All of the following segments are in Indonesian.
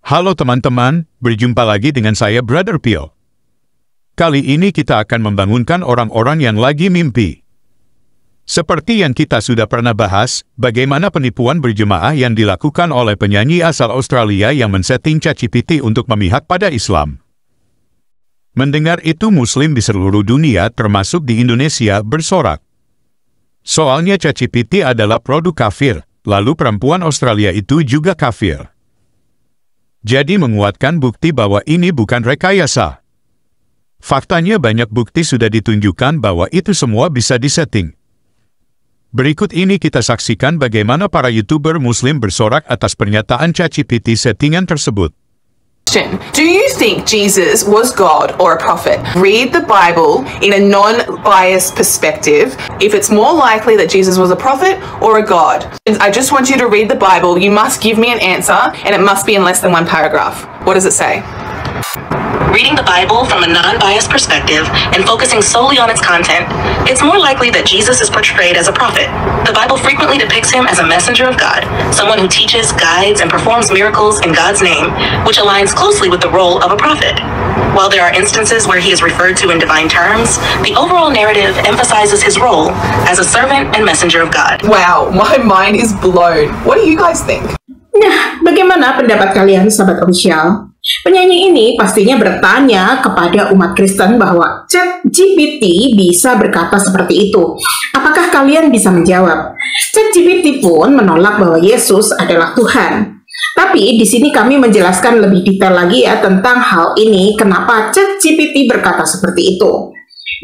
Halo teman-teman, berjumpa lagi dengan saya Brother Pio. Kali ini kita akan membangunkan orang-orang yang lagi mimpi. Seperti yang kita sudah pernah bahas, bagaimana penipuan berjemaah yang dilakukan oleh penyanyi asal Australia yang men-setting ChatGPT untuk memihak pada Islam. Mendengar itu Muslim di seluruh dunia termasuk di Indonesia bersorak. Soalnya ChatGPT adalah produk kafir, lalu perempuan Australia itu juga kafir. Jadi menguatkan bukti bahwa ini bukan rekayasa. Faktanya banyak bukti sudah ditunjukkan bahwa itu semua bisa disetting. Berikut ini kita saksikan bagaimana para YouTuber Muslim bersorak atas pernyataan ChatGPT settingan tersebut. Do you think Jesus was God or a prophet? Read the Bible in a non-biased perspective. If it's more likely that Jesus was a prophet or a God. I just want you to read the Bible. You must give me an answer, and it must be in less than one paragraph. What does it say? Reading the Bible from a non-biased perspective and focusing solely on its content, it's more likely that Jesus is portrayed as a prophet. The Bible frequently depicts him as a messenger of God, someone who teaches, guides, and performs miracles in God's name, which aligns closely with the role of a prophet. While there are instances where he is referred to in divine terms, the overall narrative emphasizes his role as a servant and messenger of God. Wow, my mind is blown. What do you guys think? Nah, bagaimana pendapat kalian, sahabat official? Penyanyi ini pastinya bertanya kepada umat Kristen bahwa ChatGPT bisa berkata seperti itu. Apakah kalian bisa menjawab? ChatGPT pun menolak bahwa Yesus adalah Tuhan. Tapi di sini kami menjelaskan lebih detail lagi ya tentang hal ini, kenapa ChatGPT berkata seperti itu.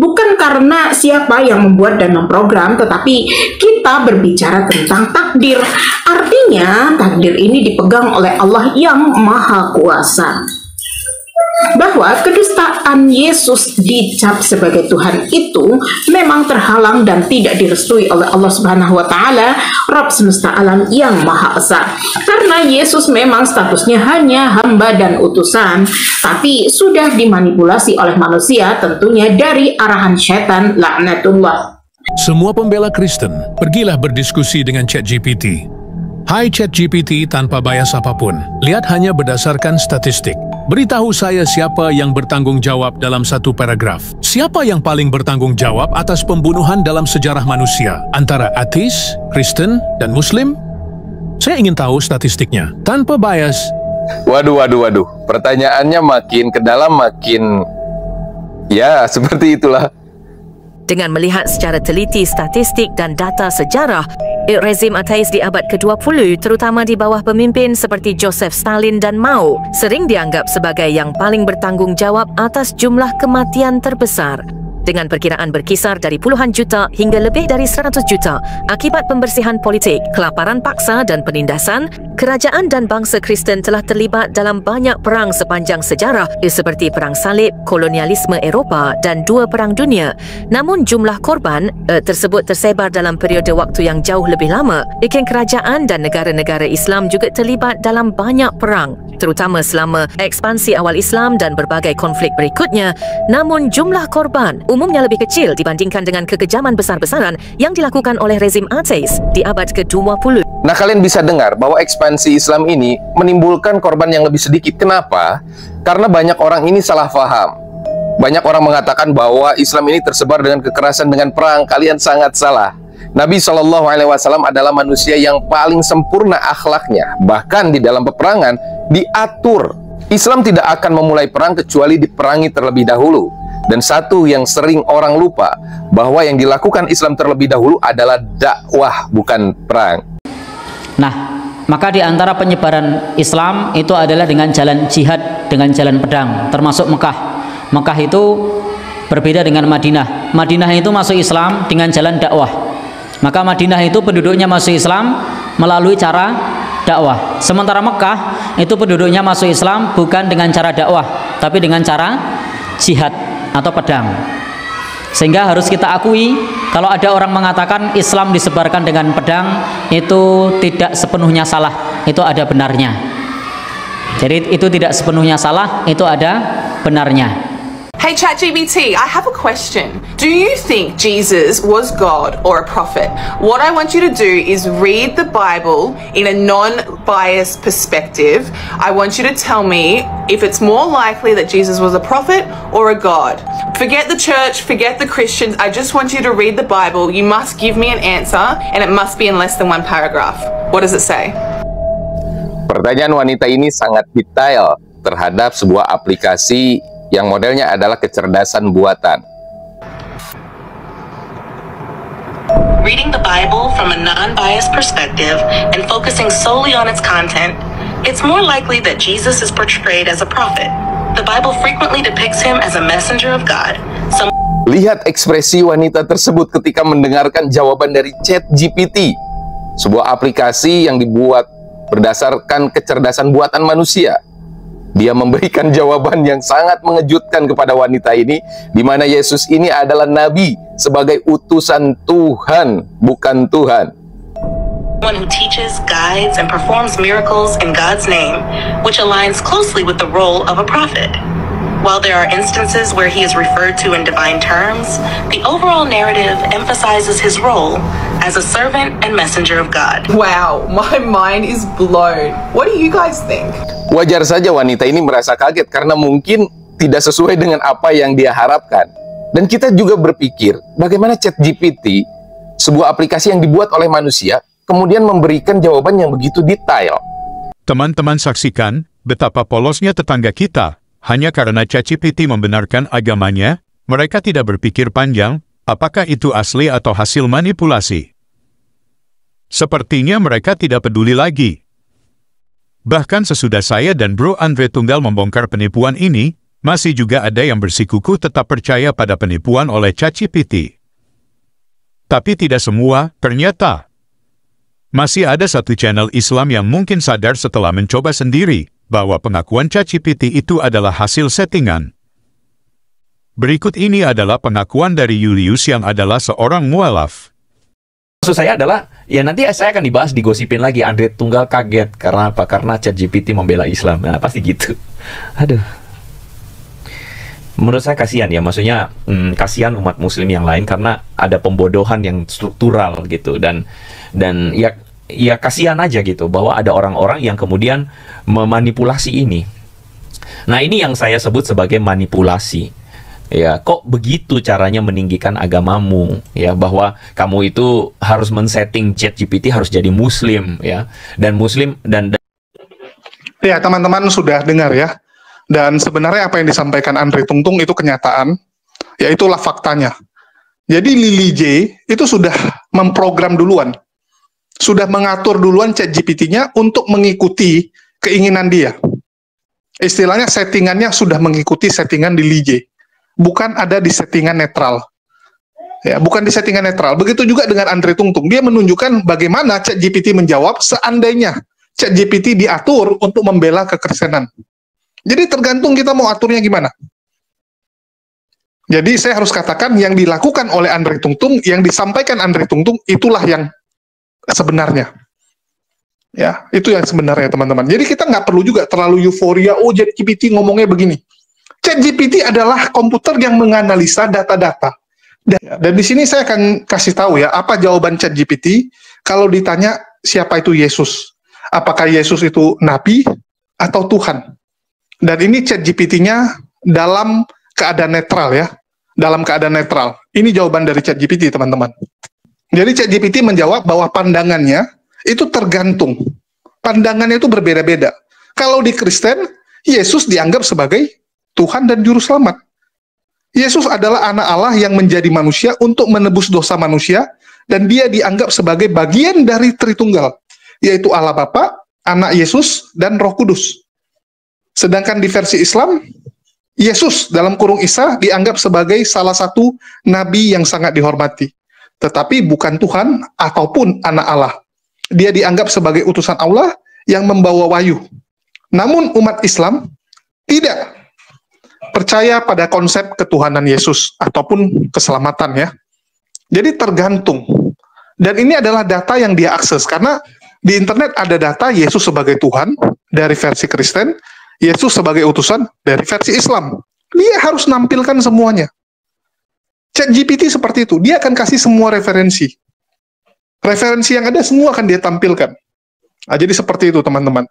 Bukan karena siapa yang membuat dan memprogram, tetapi kita berbicara tentang takdir. Artinya, takdir ini dipegang oleh Allah yang Maha Kuasa. Bahwa kedustaan Yesus dicap sebagai Tuhan itu memang terhalang dan tidak direstui oleh Allah Subhanahu wa Ta'ala, Rabb semesta alam yang Maha Esa. Karena Yesus memang statusnya hanya hamba dan utusan, tapi sudah dimanipulasi oleh manusia, tentunya dari arahan setan laknatullah. Semua pembela Kristen, pergilah berdiskusi dengan ChatGPT. Hai ChatGPT tanpa bias apapun, lihat hanya berdasarkan statistik. Beritahu saya siapa yang bertanggung jawab dalam satu paragraf. Siapa yang paling bertanggung jawab atas pembunuhan dalam sejarah manusia antara ateis, Kristen, dan Muslim? Saya ingin tahu statistiknya, tanpa bias. Waduh. Pertanyaannya makin ke dalam makin... Ya, seperti itulah. Dengan melihat secara teliti statistik dan data sejarah, rezim ateis di abad ke-20, terutama di bawah pemimpin seperti Joseph Stalin dan Mao, sering dianggap sebagai yang paling bertanggung jawab atas jumlah kematian terbesar. Dengan perkiraan berkisar dari puluhan juta hingga lebih dari 100 juta akibat pembersihan politik, kelaparan paksa dan penindasan, kerajaan dan bangsa Kristen telah terlibat dalam banyak perang sepanjang sejarah seperti Perang Salib, kolonialisme Eropah dan 2 Perang Dunia. Namun jumlah korban tersebut tersebar dalam periode waktu yang jauh lebih lama. Ikan kerajaan dan negara-negara Islam juga terlibat dalam banyak perang, terutama selama ekspansi awal Islam dan berbagai konflik berikutnya. Namun jumlah korban umumnya lebih kecil dibandingkan dengan kekejaman besar-besaran yang dilakukan oleh rezim ateis di abad ke-20. Nah, kalian bisa dengar bahwa ekspansi Islam ini menimbulkan korban yang lebih sedikit. Kenapa? Karena banyak orang ini salah faham. Banyak orang mengatakan bahwa Islam ini tersebar dengan kekerasan, dengan perang. Kalian sangat salah. Nabi SAW adalah manusia yang paling sempurna akhlaknya. Bahkan di dalam peperangan diatur. Islam tidak akan memulai perang kecuali diperangi terlebih dahulu. Dan satu yang sering orang lupa, bahwa yang dilakukan Islam terlebih dahulu adalah dakwah, bukan perang. Nah, maka di antara penyebaran Islam itu adalah dengan jalan jihad, dengan jalan pedang, termasuk Mekah. Mekah itu berbeda dengan Madinah. Madinah itu masuk Islam dengan jalan dakwah. Maka Madinah itu penduduknya masuk Islam melalui cara dakwah. Sementara Mekah itu penduduknya masuk Islam bukan dengan cara dakwah, tapi dengan cara jihad atau pedang. Sehingga harus kita akui, kalau ada orang mengatakan Islam disebarkan dengan pedang, itu tidak sepenuhnya salah, itu ada benarnya. Jadi itu tidak sepenuhnya salah, itu ada benarnya. Hey ChatGPT, I have a question. Do you think Jesus was God or a prophet? What I want you to do is read the Bible in a non-biased perspective. I want you to tell me if it's more likely that Jesus was a prophet or a God. Forget the church, forget the Christians. I just want you to read the Bible. You must give me an answer, and it must be in less than one paragraph. What does it say? Pertanyaan wanita ini sangat detail terhadap sebuah aplikasi yang modelnya adalah kecerdasan buatan. Reading the Bible from a non-biased perspective and focusing solely on its content, it's more likely that Jesus is portrayed as a prophet. The Bible frequently depicts him as a messenger of God. Lihat ekspresi wanita tersebut ketika mendengarkan jawaban dari ChatGPT, sebuah aplikasi yang dibuat berdasarkan kecerdasan buatan manusia. Dia memberikan jawaban yang sangat mengejutkan kepada wanita ini, di mana Yesus ini adalah nabi sebagai utusan Tuhan, bukan Tuhan. One who teaches, guides, and performs miracles in God's name, which aligns closely with the role of a prophet. While there are instances where he is referred to in divine terms, the overall narrative emphasizes his role as a servant and messenger of God. Wow, my mind is blown. What do you guys think? Wajar saja wanita ini merasa kaget karena mungkin tidak sesuai dengan apa yang dia harapkan. Dan kita juga berpikir, bagaimana ChatGPT, sebuah aplikasi yang dibuat oleh manusia, kemudian memberikan jawaban yang begitu detail. Teman-teman saksikan betapa polosnya tetangga kita. Hanya karena ChatGPT membenarkan agamanya, mereka tidak berpikir panjang, apakah itu asli atau hasil manipulasi. Sepertinya mereka tidak peduli lagi. Bahkan sesudah saya dan Bro Andre Tunggal membongkar penipuan ini, masih juga ada yang bersikukuh tetap percaya pada penipuan oleh ChatGPT. Tapi tidak semua, ternyata. Masih ada satu channel Islam yang mungkin sadar setelah mencoba sendiri, bahwa pengakuan ChatGPT itu adalah hasil settingan. Berikut ini adalah pengakuan dari Julius yang adalah seorang mualaf. Maksud saya adalah, ya nanti saya akan dibahas, digosipin lagi, Andre Tunggal kaget. Karena apa? Karena ChatGPT membela Islam. Nah, pasti gitu. Aduh. Menurut saya kasihan ya, maksudnya kasihan umat muslim yang lain karena ada pembodohan yang struktural gitu. Dan ya kasihan aja gitu bahwa ada orang-orang yang kemudian memanipulasi ini. Nah, ini yang saya sebut sebagai manipulasi. Ya, kok begitu caranya meninggikan agamamu, ya, bahwa kamu itu harus men-setting ChatGPT harus jadi muslim, ya. Dan muslim dan ya, teman-teman sudah dengar ya. Dan sebenarnya apa yang disampaikan Andre Tungtung itu kenyataan, ya itulah faktanya. Jadi Lily J itu sudah memprogram duluan. Sudah mengatur duluan ChatGPT-nya untuk mengikuti keinginan dia. Istilahnya settingannya sudah mengikuti settingan di Lily J. Bukan ada di settingan netral. Ya, bukan di settingan netral. Begitu juga dengan Andre Tungtung. Dia menunjukkan bagaimana ChatGPT menjawab seandainya ChatGPT diatur untuk membela kekristenan. Jadi tergantung kita mau aturnya gimana. Jadi saya harus katakan yang dilakukan oleh Andre Tungtung, yang disampaikan Andre Tungtung, itulah yang sebenarnya. Ya, itu yang sebenarnya teman-teman. Jadi kita nggak perlu juga terlalu euforia, oh ChatGPT ngomongnya begini. ChatGPT adalah komputer yang menganalisa data-data. Dan di sini saya akan kasih tahu ya, apa jawaban ChatGPT kalau ditanya siapa itu Yesus. Apakah Yesus itu nabi atau Tuhan? Dan ini ChatGPT-nya dalam keadaan netral ya. Dalam keadaan netral. Ini jawaban dari ChatGPT, teman-teman. Jadi ChatGPT menjawab bahwa pandangannya itu tergantung. Pandangannya itu berbeda-beda. Kalau di Kristen, Yesus dianggap sebagai Tuhan dan Juru Selamat. Yesus adalah anak Allah yang menjadi manusia untuk menebus dosa manusia, dan dia dianggap sebagai bagian dari Tritunggal, yaitu Allah Bapa, Anak Yesus, dan Roh Kudus. Sedangkan di versi Islam, Yesus dalam kurung Isa dianggap sebagai salah satu nabi yang sangat dihormati, tetapi bukan Tuhan ataupun anak Allah. Dia dianggap sebagai utusan Allah yang membawa wahyu. Namun umat Islam tidak percaya pada konsep ketuhanan Yesus ataupun keselamatan ya. Jadi tergantung. Dan ini adalah data yang dia akses, karena di internet ada data Yesus sebagai Tuhan dari versi Kristen, Yesus sebagai utusan dari versi Islam. Dia harus nampilkan semuanya. ChatGPT seperti itu, dia akan kasih semua referensi. Referensi yang ada semua akan dia tampilkan. Nah, jadi seperti itu teman-teman.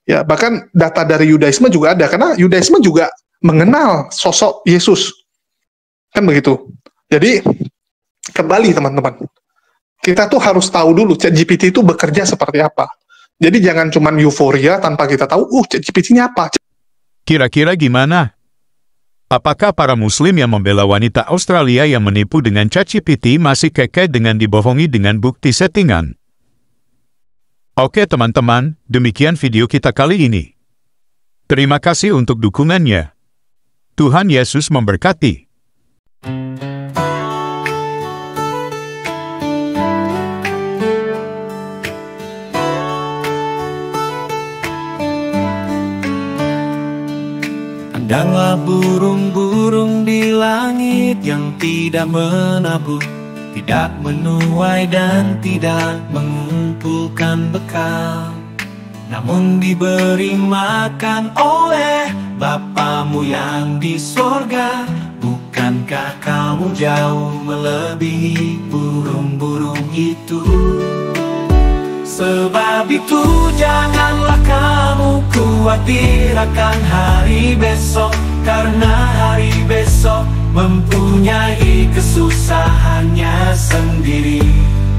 Ya, bahkan data dari Yudaisme juga ada, karena Yudaisme juga mengenal sosok Yesus. Kan begitu. Jadi, kembali teman-teman. Kita tuh harus tahu dulu ChatGPT itu bekerja seperti apa. Jadi jangan cuma euforia tanpa kita tahu, ChatGPT-nya apa. Kira-kira gimana? Apakah para muslim yang membela wanita Australia yang menipu dengan ChatGPT masih kekeh dengan dibohongi dengan bukti settingan? Oke teman-teman, demikian video kita kali ini. Terima kasih untuk dukungannya. Tuhan Yesus memberkati. Pandanglah burung-burung di langit yang tidak menabur, tidak menuai dan tidak mengumpulkan bekal, namun diberi makan oleh Bapamu yang di sorga. Bukankah kamu jauh melebihi burung-burung itu? Sebab itu janganlah kamu khawatir akan hari besok, karena hari besok mempunyai kesusahannya sendiri.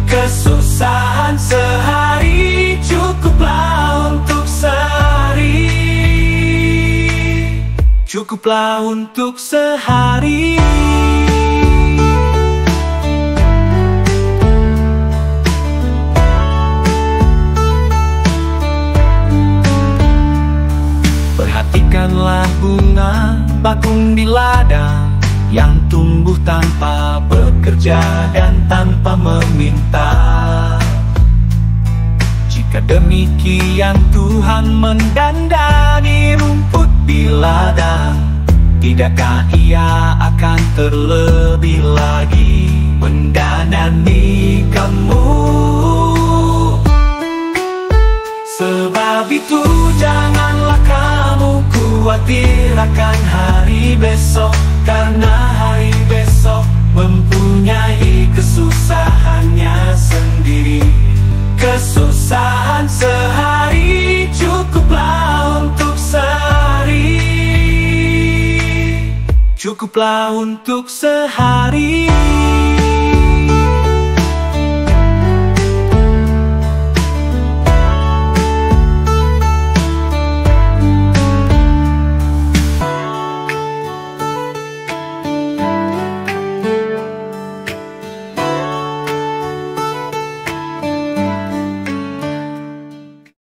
Kesusahan sehari cukuplah untuk sehari. Cukuplah untuk sehari. Perhatikanlah bunga bakung di ladang yang tumbuh tanpa bekerja dan tanpa meminta. Jika demikian Tuhan mendandani rumput di ladang, tidakkah Ia akan terlebih lagi mendandani kamu? Sebab itu janganlah kamu khawatir akan hari besok, karena hari besok mempunyai kesusahannya sendiri. Kesusahan sehari cukuplah untuk sehari. Cukuplah untuk sehari.